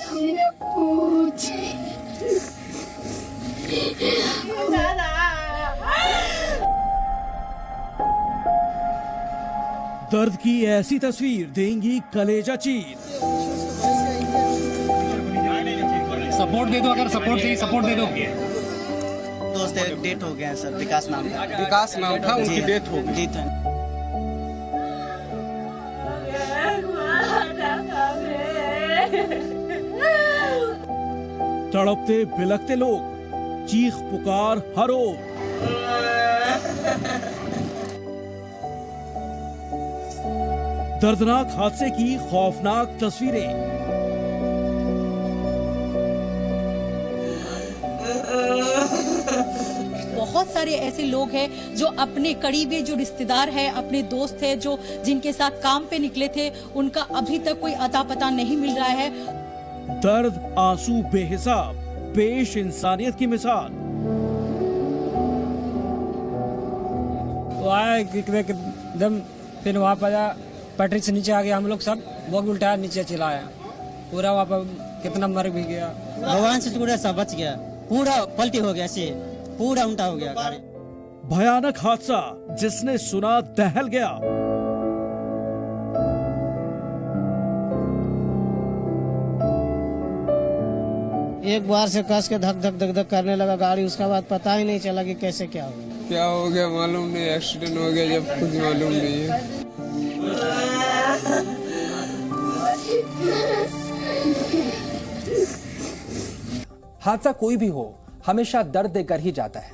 हमने पूछी। दर्द की ऐसी तस्वीर देंगी कलेजा चीर। सपोर्ट दे दो, अगर सपोर्ट चाहिए सपोर्ट दे दो। दोस्त डेट हो गया सर, विकास नाम था। विकास नाम था, उनकी डेथ हो गई। तड़पते बिलखते लोग, चीख पुकार हर ओर। दर्दनाक हादसे की खौफनाक तस्वीरें। बहुत सारे ऐसे लोग हैं जो अपने करीबी, जो रिश्तेदार है, अपने दोस्त है, जो जिनके साथ काम पे निकले थे, उनका अभी तक कोई अता पता नहीं मिल रहा है। दर्द आंसू बेहिसाब, पेश इंसानियत की मिसाल। वो आया एकदम, फिर वहाँ पर पटरी से नीचे आ गया, हम लोग सब वो भी उल्टा नीचे चला आया, पूरा वहाँ पर कितना मर भी गया। भगवान से पूरा सब बच गया, पूरा पलटी हो गया, से पूरा उल्टा हो गया गाड़ी। भयानक हादसा जिसने सुना दहल गया। एक बार से कस के धक धक धक धक करने लगा गाड़ी, उसके बाद पता ही नहीं चला कि कैसे क्या हो गया। क्या हो गया मालूम नहीं, एक्सीडेंट हो गया जब कुछ मालूम नहीं है। हादसा कोई भी हो, हमेशा दर्द देकर ही जाता है,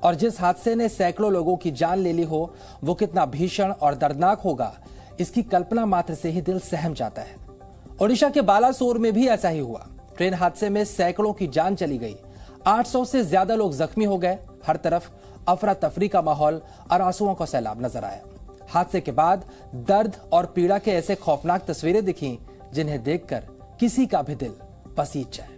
और जिस हादसे ने सैकड़ों लोगों की जान ले ली हो, वो कितना भीषण और दर्दनाक होगा, इसकी कल्पना मात्र से ही दिल सहम जाता है। ओडिशा के बालासोर में भी ऐसा ही हुआ। ट्रेन हादसे में सैकड़ों की जान चली गई, 800 से ज्यादा लोग जख्मी हो गए। हर तरफ अफरा तफरी का माहौल और आंसुओं का सैलाब नजर आया। हादसे के बाद दर्द और पीड़ा के ऐसे खौफनाक तस्वीरें दिखी जिन्हें देखकर किसी का भी दिल पसीज जाए।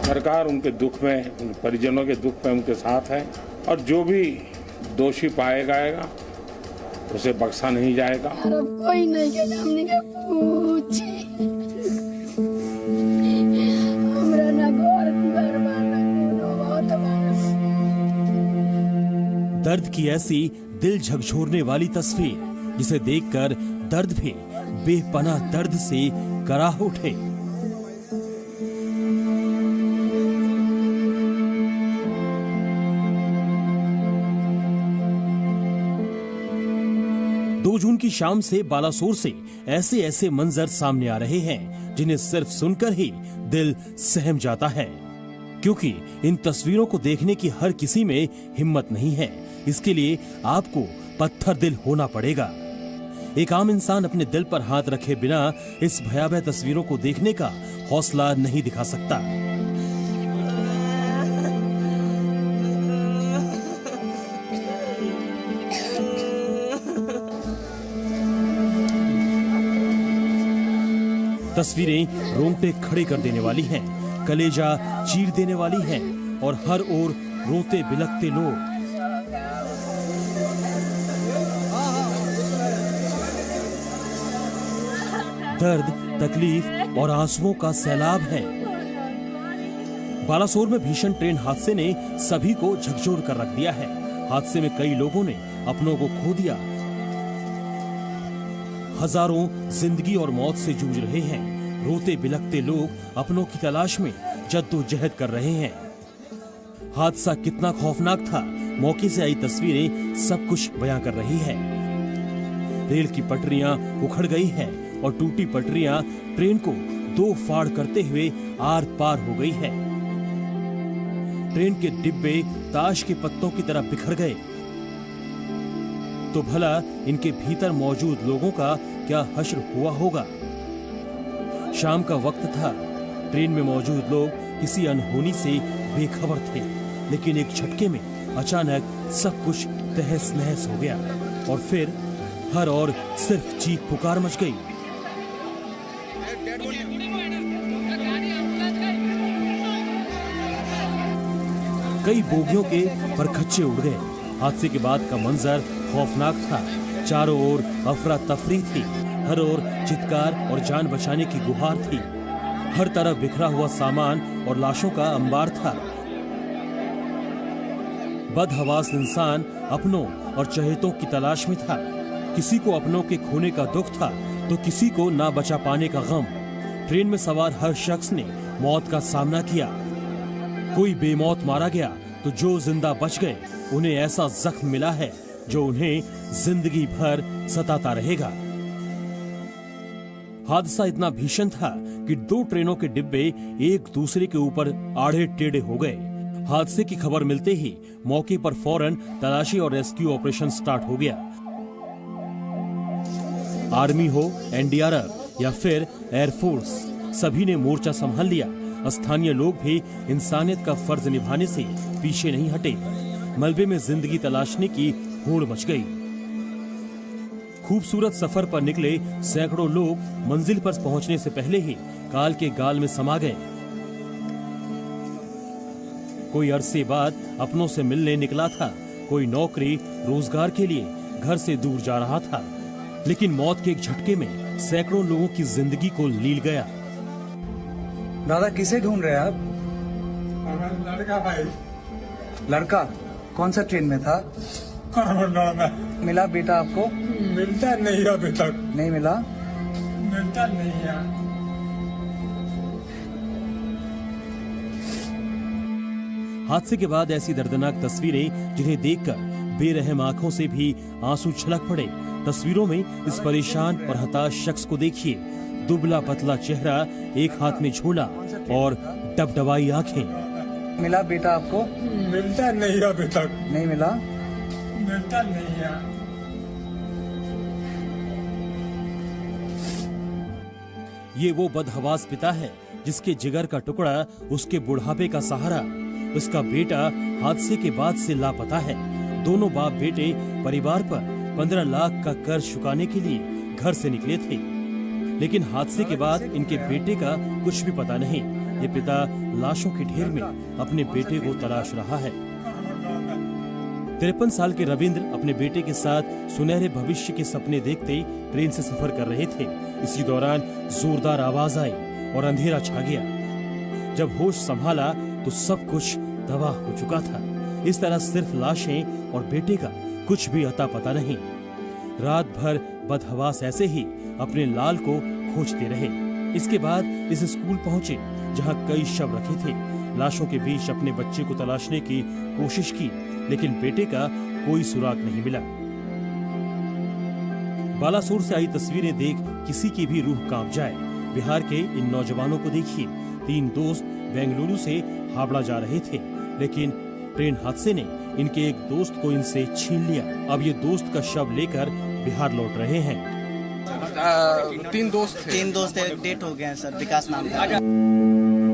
सरकार उनके दुख में, उन परिजनों के दुख में उनके साथ है, और जो भी दोषी पाया जाएगा उसे बख्शा नहीं जाएगा। कोई नहीं के हमने के पूछी। हमरा ना घर द्वार बहुत दर्द की ऐसी दिल झकझोरने वाली तस्वीर जिसे देखकर दर्द भी बेपनाह दर्द से कराह उठे। जून की शाम से बालासोर से ऐसे ऐसे मंजर सामने आ रहे हैं जिन्हें सिर्फ सुनकर ही दिल सहम जाता है, क्योंकि इन तस्वीरों को देखने की हर किसी में हिम्मत नहीं है। इसके लिए आपको पत्थर दिल होना पड़ेगा। एक आम इंसान अपने दिल पर हाथ रखे बिना इस भयावह तस्वीरों को देखने का हौसला नहीं दिखा सकता। तस्वीरें रोंगटे खड़े कर देने वाली हैं, कलेजा चीर देने वाली हैं, और हर ओर रोते बिलखते लोग। दर्द, तकलीफ और आंसुओं का सैलाब है। बालासोर में भीषण ट्रेन हादसे ने सभी को झकझोर कर रख दिया है। हादसे में कई लोगों ने अपनों को खो दिया। हजारों जिंदगी और मौत से जूझ रहे हैं। रोते बिलखते लोग अपनों की तलाश में जद्दोजहद कर रहे हैं। हादसा कितना खौफनाक था, मौके से आई तस्वीरें सब कुछ बयां कर रही है। रेल की पटरियां उखड़ गई हैं और टूटी पटरियां ट्रेन को दो फाड़ करते हुए आर पार हो गई है। ट्रेन के डिब्बे ताश के पत्तों की तरह बिखर गए, तो भला इनके भीतर मौजूद लोगों का क्या हश्र हुआ होगा। शाम का वक्त था। ट्रेन में मौजूद लोग किसी अनहोनी से बेखबर थे, लेकिन एक झटके में अचानक सब कुछ तहस नहस हो गया और फिर हर ओर सिर्फ चीख पुकार मच गई। कई बोगियों के परखच्चे उड़ गए। हादसे के बाद का मंजर खौफनाक था। चारों ओर अफरा तफरी थी, हर ओर चित्कार और जान बचाने की गुहार थी। हर तरफ बिखरा हुआ सामान और लाशों का अंबार था। बदहवास इंसान अपनों और चहेतों की तलाश में था। किसी को अपनों के खोने का दुख था तो किसी को ना बचा पाने का गम। ट्रेन में सवार हर शख्स ने मौत का सामना किया। कोई बेमौत मारा गया तो जो जिंदा बच गए उन्हें ऐसा जख्म मिला है जो उन्हें जिंदगी भर सताता रहेगा। हादसा इतना भीषण था कि 2 ट्रेनों के डिब्बे एक दूसरे के ऊपर आड़े टेढ़े हो गए। हादसे की खबर मिलते ही मौके पर फौरन तलाशी और रेस्क्यू ऑपरेशन स्टार्ट हो गया। आर्मी हो, एनडीआरएफ या फिर एयरफोर्स, सभी ने मोर्चा संभाल लिया। स्थानीय लोग भी इंसानियत का फर्ज निभाने से पीछे नहीं हटे। मलबे में जिंदगी तलाशने की होड़ मच गई। खूबसूरत सफर पर निकले सैकड़ों लोग मंजिल पर पहुंचने से पहले ही काल के गाल में समा गए। कोई अरसे बाद अपनों से मिलने निकला था, कोई नौकरी रोजगार के लिए घर से दूर जा रहा था, लेकिन मौत के एक झटके में सैकड़ों लोगों की जिंदगी को लील गया। दादा किसे ढूंढ रहे हैं आप? लड़का भाई। लड़का कौन सा ट्रेन में था? करमंडल में। मिला बेटा आपको? मिलता नहीं अभी तक। नहीं मिला? मिलता नहीं है। हादसे के बाद ऐसी दर्दनाक तस्वीरें जिन्हें देखकर बेरहम आंखों से भी आंसू छलक पड़े। तस्वीरों में इस परेशान और हताश शख्स को देखिए। दुबला पतला चेहरा, एक हाथ में झोला और डबडबाई आंखें। मिला बेटा आपको? मिलता नहीं अभी तक। नहीं मिला? मिलता नहीं है। ये वो बदहवास पिता है जिसके जिगर का टुकड़ा उसके बुढ़ापे का सहारा। उसका बेटा हादसे के बाद से लापता है। दोनों बाप बेटे परिवार पर 15 लाख का कर्ज चुकाने के लिए घर से निकले थे, लेकिन हादसे के बाद इनके बेटे का कुछ भी पता नहीं। ये पिता लाशों के ढेर में अपने बेटे को तलाश रहा है। 53 साल के रविंद्र अपने बेटे के साथ सुनहरे भविष्य के सपने देखते ट्रेन से सफर कर रहे थे। इसी दौरान जोरदार आवाज आई और अंधेरा छा गया। जब होश संभाला तो सब कुछ तबाह हो चुका था। इस तरह सिर्फ लाशें और बेटे का कुछ भी अता पता नहीं। रात भर बदहवास ऐसे ही अपने लाल को खोजते रहे। इसके बाद इस स्कूल पहुंचे जहां कई शव रखे थे। लाशों के बीच अपने बच्चे को तलाशने की कोशिश की, लेकिन बेटे का कोई सुराग नहीं मिला। बालासोर से आई तस्वीरें देख किसी की भी रूह कांप जाए। बिहार के इन नौजवानों को देखिए। 3 दोस्त बेंगलुरु से हावड़ा जा रहे थे, लेकिन ट्रेन हादसे ने इनके एक दोस्त को इनसे छीन लिया। अब ये दोस्त का शव लेकर बिहार लौट रहे हैं। 3 दोस्त थे। डेट हो गया सर, विकास नाम था।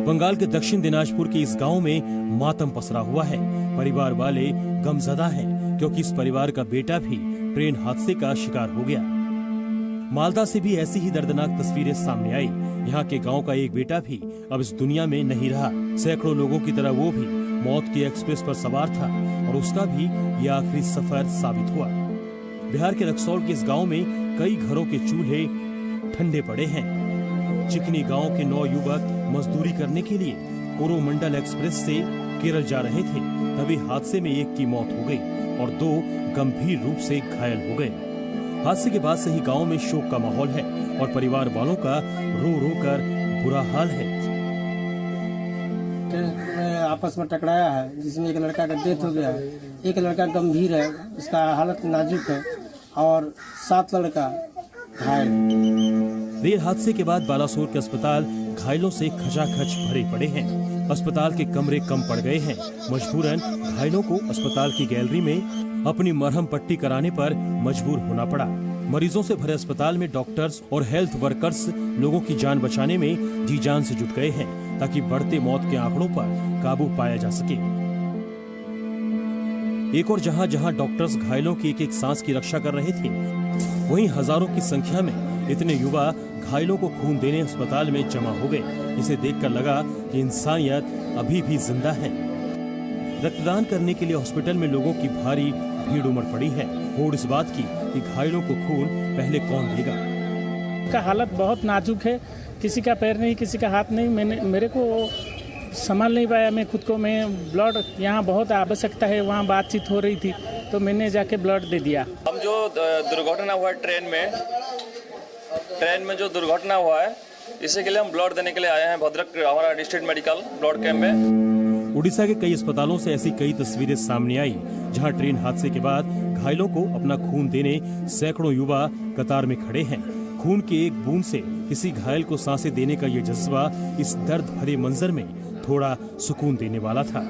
बंगाल के दक्षिण दिनाजपुर के इस गांव में मातम पसरा हुआ है। परिवार वाले गमजदा हैं क्योंकि इस परिवार का बेटा भी ट्रेन हादसे का शिकार हो गया। मालदा से भी ऐसी ही दर्दनाक तस्वीरें सामने आई। यहाँ के गांव का एक बेटा भी अब इस दुनिया में नहीं रहा। सैकड़ों लोगों की तरह वो भी मौत की एक्सप्रेस पर सवार था और उसका भी यह आखिरी सफर साबित हुआ। बिहार के रक्सौल के इस गांव में कई घरों के चूल्हे ठंडे पड़े हैं। चिकनी गांव के 9 युवक मजदूरी करने के लिए कोरोमंडल एक्सप्रेस से केरल जा रहे थे। तभी हादसे में एक की मौत हो गई और 2 गंभीर रूप से घायल हो गए। हादसे के बाद से ही गांव में शोक का माहौल है और परिवार वालों का रो रो कर बुरा हाल है। आपस में टकराया है जिसमें एक लड़का का डेथ हो गया है, एक लड़का गंभीर है, उसका हालत नाजुक है और 7 लड़का घायल। रेल हादसे के बाद बालासोर के अस्पताल घायलों से खचाखच भरे पड़े हैं। अस्पताल के कमरे कम पड़ गए हैं। मजबूरन घायलों को अस्पताल की गैलरी में अपनी मरहम पट्टी कराने पर मजबूर होना पड़ा। मरीजों से भरे अस्पताल में डॉक्टर्स और हेल्थ वर्कर्स लोगों की जान बचाने में जी जान से जुट गए हैं ताकि बढ़ते मौत के आंकड़ों पर काबू पाया जा सके। एक और जहां जहां डॉक्टर्स घायलों की एक एक सांस की रक्षा कर रहे थे, वहीं हजारों की संख्या में इतने युवा घायलों को खून देने अस्पताल में जमा हो गए। इसे देखकर लगा कि इंसानियत अभी भी जिंदा है। रक्तदान करने के लिए हॉस्पिटल में लोगों की भारी भीड़ उमड़ पड़ी है। होड़ इस बात की कि घायलों को खून पहले कौन देगा। का हालत बहुत नाजुक है, किसी का पैर नहीं, किसी का हाथ नहीं। मेरे को संभाल नहीं पाया मैं खुद को। मैं ब्लड यहाँ बहुत आवश्यकता है, वहाँ बातचीत हो रही थी तो मैंने जाके ब्लड दे दिया। हम जो दुर्घटना हुआ है ट्रेन में जो दुर्घटना हुआ है, इसी के लिए हम ब्लड देने के लिए आए हैं भद्रक हमारा डिस्ट्रिक्ट मेडिकल ब्लड कैंप में। उड़ीसा के कई अस्पतालों से ऐसी कई तस्वीरें सामने आई जहां ट्रेन हादसे के बाद घायलों को अपना खून देने सैकड़ों युवा कतार में खड़े हैं। खून के एक बूंद से किसी घायल को सांसें देने का ये जज्बा इस दर्द भरे मंजर में थोड़ा सुकून देने वाला था।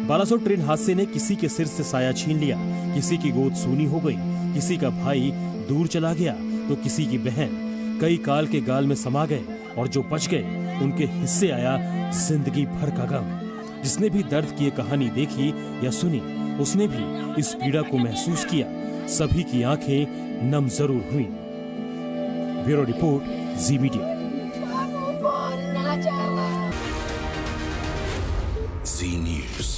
बालासोर ट्रेन हादसे ने किसी के सिर से साया छीन लिया, किसी की गोद सूनी हो गई, किसी का भाई दूर चला गया तो किसी की बहन कई काल के गाल में समा गए, और जो बच गए उनके हिस्से आया जिंदगी भर का गम। जिसने भी दर्द की ये कहानी देखी या सुनी, उसने भी इस पीड़ा को महसूस किया। सभी की आंखें नम जरूर हुई। ब्यूरो रिपोर्ट, जी मीडिया। बाबू बोल ना जावा। जी न्यूज़।